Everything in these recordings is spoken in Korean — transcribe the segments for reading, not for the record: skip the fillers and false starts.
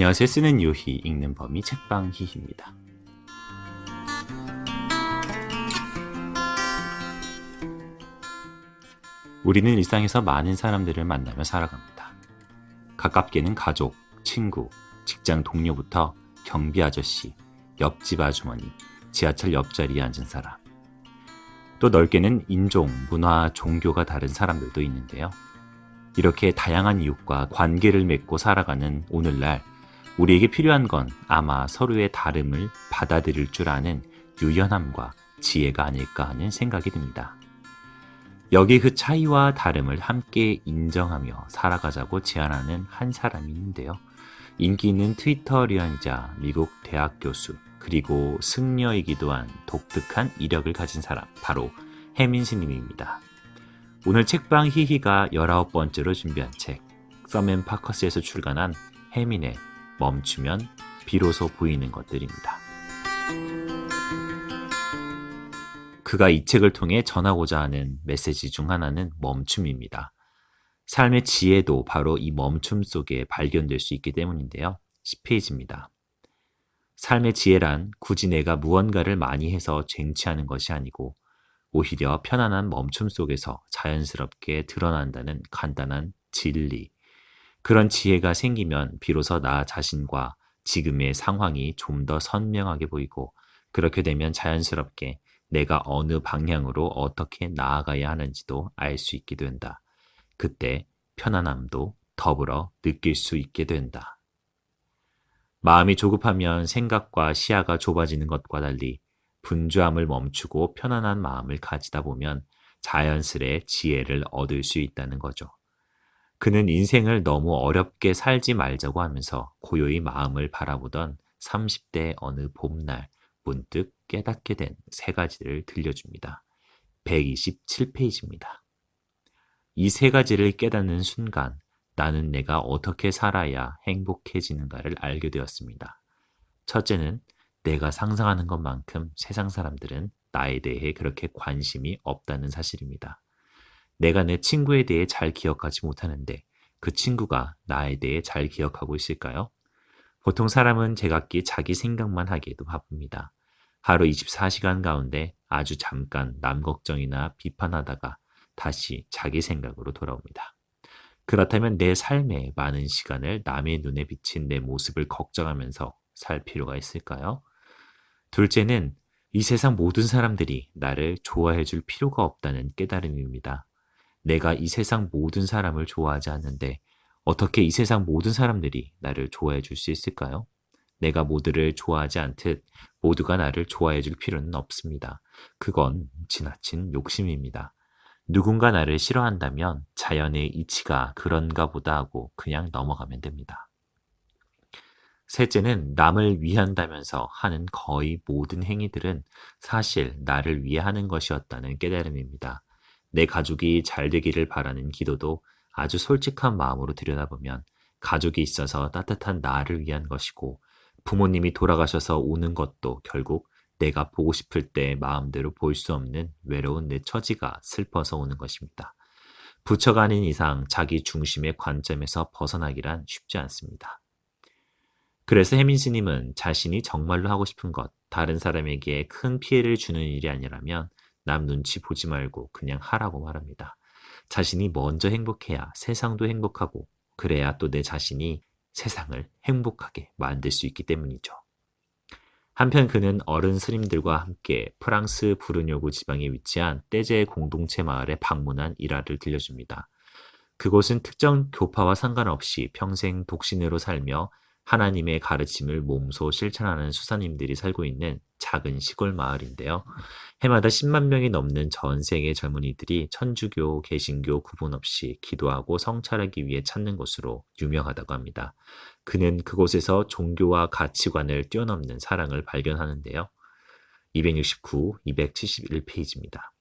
안녕하세요. 쓰는 요희, 읽는 범위 책방 희희입니다. 우리는 일상에서 많은 사람들을 만나며 살아갑니다. 가깝게는 가족, 친구, 직장 동료부터 경비 아저씨, 옆집 아주머니, 지하철 옆자리에 앉은 사람. 또 넓게는 인종, 문화, 종교가 다른 사람들도 있는데요. 이렇게 다양한 이웃과 관계를 맺고 살아가는 오늘날 우리에게 필요한 건 아마 서로의 다름을 받아들일 줄 아는 유연함과 지혜가 아닐까 하는 생각이 듭니다. 여기 그 차이와 다름을 함께 인정하며 살아가자고 제안하는 한 사람이 있는데요. 인기 있는 트위터리언이자 미국 대학 교수 그리고 승려이기도 한 독특한 이력을 가진 사람, 바로 혜민 스님입니다. 오늘 책방 희희가 19번째로 준비한 책, 썸앤파커스에서 출간한 혜민의 멈추면 비로소 보이는 것들입니다. 그가 이 책을 통해 전하고자 하는 메시지 중 하나는 멈춤입니다. 삶의 지혜도 바로 이 멈춤 속에 발견될 수 있기 때문인데요. 10페이지입니다. 삶의 지혜란 굳이 내가 무언가를 많이 해서 쟁취하는 것이 아니고 오히려 편안한 멈춤 속에서 자연스럽게 드러난다는 간단한 진리. 그런 지혜가 생기면 비로소 나 자신과 지금의 상황이 좀 더 선명하게 보이고, 그렇게 되면 자연스럽게 내가 어느 방향으로 어떻게 나아가야 하는지도 알 수 있게 된다. 그때 편안함도 더불어 느낄 수 있게 된다. 마음이 조급하면 생각과 시야가 좁아지는 것과 달리 분주함을 멈추고 편안한 마음을 가지다 보면 자연스레 지혜를 얻을 수 있다는 거죠. 그는 인생을 너무 어렵게 살지 말자고 하면서 고요히 마음을 바라보던 30대 어느 봄날 문득 깨닫게 된 세 가지를 들려줍니다. 127페이지입니다. 이 세 가지를 깨닫는 순간 나는 내가 어떻게 살아야 행복해지는가를 알게 되었습니다. 첫째는 내가 상상하는 것만큼 세상 사람들은 나에 대해 그렇게 관심이 없다는 사실입니다. 내가 내 친구에 대해 잘 기억하지 못하는데 그 친구가 나에 대해 잘 기억하고 있을까요? 보통 사람은 제각기 자기 생각만 하기에도 바쁩니다. 하루 24시간 가운데 아주 잠깐 남 걱정이나 비판하다가 다시 자기 생각으로 돌아옵니다. 그렇다면 내 삶의 많은 시간을 남의 눈에 비친 내 모습을 걱정하면서 살 필요가 있을까요? 둘째는 이 세상 모든 사람들이 나를 좋아해 줄 필요가 없다는 깨달음입니다. 내가 이 세상 모든 사람을 좋아하지 않는데 어떻게 이 세상 모든 사람들이 나를 좋아해 줄 수 있을까요? 내가 모두를 좋아하지 않듯 모두가 나를 좋아해 줄 필요는 없습니다. 그건 지나친 욕심입니다. 누군가 나를 싫어한다면 자연의 이치가 그런가 보다 하고 그냥 넘어가면 됩니다. 셋째는 남을 위한다면서 하는 거의 모든 행위들은 사실 나를 위해 하는 것이었다는 깨달음입니다. 내 가족이 잘 되기를 바라는 기도도 아주 솔직한 마음으로 들여다보면 가족이 있어서 따뜻한 나를 위한 것이고, 부모님이 돌아가셔서 우는 것도 결국 내가 보고 싶을 때 마음대로 볼 수 없는 외로운 내 처지가 슬퍼서 우는 것입니다. 부처가 아닌 이상 자기 중심의 관점에서 벗어나기란 쉽지 않습니다. 그래서 혜민 스님은 자신이 정말로 하고 싶은 것, 다른 사람에게 큰 피해를 주는 일이 아니라면 남 눈치 보지 말고 그냥 하라고 말합니다. 자신이 먼저 행복해야 세상도 행복하고, 그래야 또 내 자신이 세상을 행복하게 만들 수 있기 때문이죠. 한편 그는 어른 스님들과 함께 프랑스 부르뇨구 지방에 위치한 떼제 공동체 마을에 방문한 일화를 들려줍니다. 그곳은 특정 교파와 상관없이 평생 독신으로 살며 하나님의 가르침을 몸소 실천하는 수사님들이 살고 있는 작은 시골 마을인데요. 해마다 10만 명이 넘는 전 세계 젊은이들이 천주교, 개신교 구분 없이 기도하고 성찰하기 위해 찾는 곳으로 유명하다고 합니다. 그는 그곳에서 종교와 가치관을 뛰어넘는 사랑을 발견하는데요. 269, 271페이지입니다.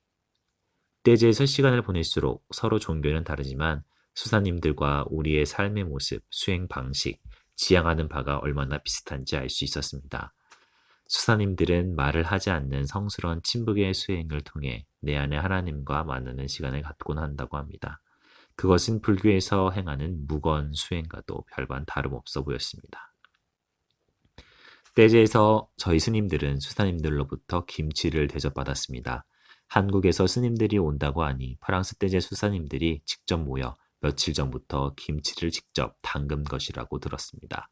떼제에서 시간을 보낼수록 서로 종교는 다르지만 수사님들과 우리의 삶의 모습, 수행 방식, 지향하는 바가 얼마나 비슷한지 알 수 있었습니다. 수사님들은 말을 하지 않는 성스러운 침묵의 수행을 통해 내 안에 하나님과 만나는 시간을 갖곤 한다고 합니다. 그것은 불교에서 행하는 무건 수행과도 별반 다름없어 보였습니다. 떼제에서 저희 스님들은 수사님들로부터 김치를 대접받았습니다. 한국에서 스님들이 온다고 하니 프랑스 떼제 수사님들이 직접 모여 며칠 전부터 김치를 직접 담근 것이라고 들었습니다.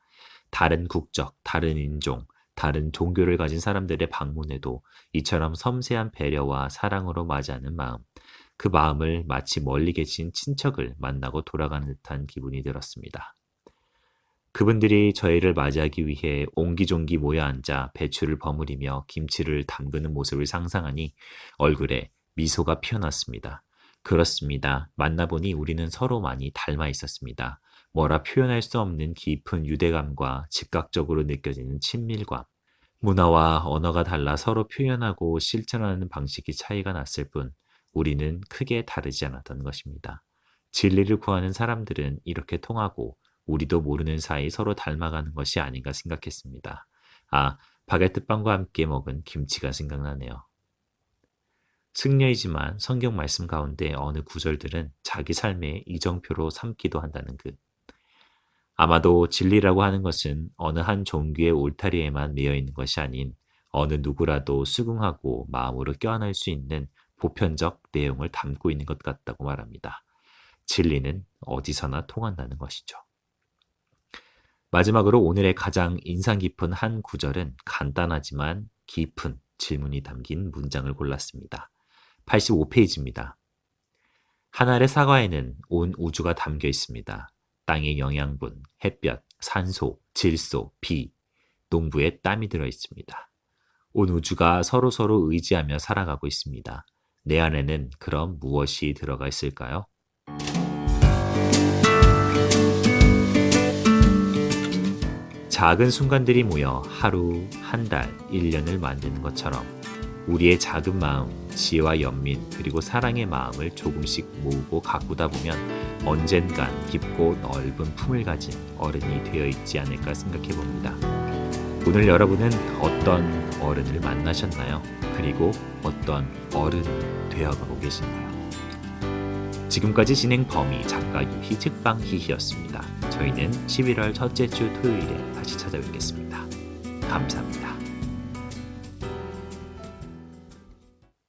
다른 국적, 다른 인종, 다른 종교를 가진 사람들의 방문에도 이처럼 섬세한 배려와 사랑으로 맞이하는 마음, 그 마음을 마치 멀리 계신 친척을 만나고 돌아가는 듯한 기분이 들었습니다. 그분들이 저희를 맞이하기 위해 옹기종기 모여 앉아 배추를 버무리며 김치를 담그는 모습을 상상하니 얼굴에 미소가 피어났습니다. 그렇습니다. 만나보니 우리는 서로 많이 닮아 있었습니다. 뭐라 표현할 수 없는 깊은 유대감과 즉각적으로 느껴지는 친밀감. 문화와 언어가 달라 서로 표현하고 실천하는 방식이 차이가 났을 뿐 우리는 크게 다르지 않았던 것입니다. 진리를 구하는 사람들은 이렇게 통하고 우리도 모르는 사이 서로 닮아가는 것이 아닌가 생각했습니다. 아, 바게트빵과 함께 먹은 김치가 생각나네요. 승려이지만 성경 말씀 가운데 어느 구절들은 자기 삶의 이정표로 삼기도 한다는 그. 아마도 진리라고 하는 것은 어느 한 종교의 울타리에만 매여 있는 것이 아닌 어느 누구라도 수긍하고 마음으로 껴안을 수 있는 보편적 내용을 담고 있는 것 같다고 말합니다. 진리는 어디서나 통한다는 것이죠. 마지막으로 오늘의 가장 인상 깊은 한 구절은 간단하지만 깊은 질문이 담긴 문장을 골랐습니다. 85페이지입니다. 한 알의 사과에는 온 우주가 담겨 있습니다. 땅의 영양분, 햇볕, 산소, 질소, 비, 농부의 땀이 들어 있습니다. 온 우주가 서로서로 의지하며 살아가고 있습니다. 내 안에는 그럼 무엇이 들어가 있을까요? 작은 순간들이 모여 하루, 한 달, 1년을 만드는 것처럼 우리의 작은 마음, 지혜와 연민, 그리고 사랑의 마음을 조금씩 모으고 가꾸다 보면 언젠간 깊고 넓은 품을 가진 어른이 되어 있지 않을까 생각해 봅니다. 오늘 여러분은 어떤 어른을 만나셨나요? 그리고 어떤 어른이 되어가고 계신가요? 지금까지 진행 범위 작가 유희 책방희희였습니다. 저희는 11월 첫째 주 토요일에 다시 찾아뵙겠습니다. 감사합니다.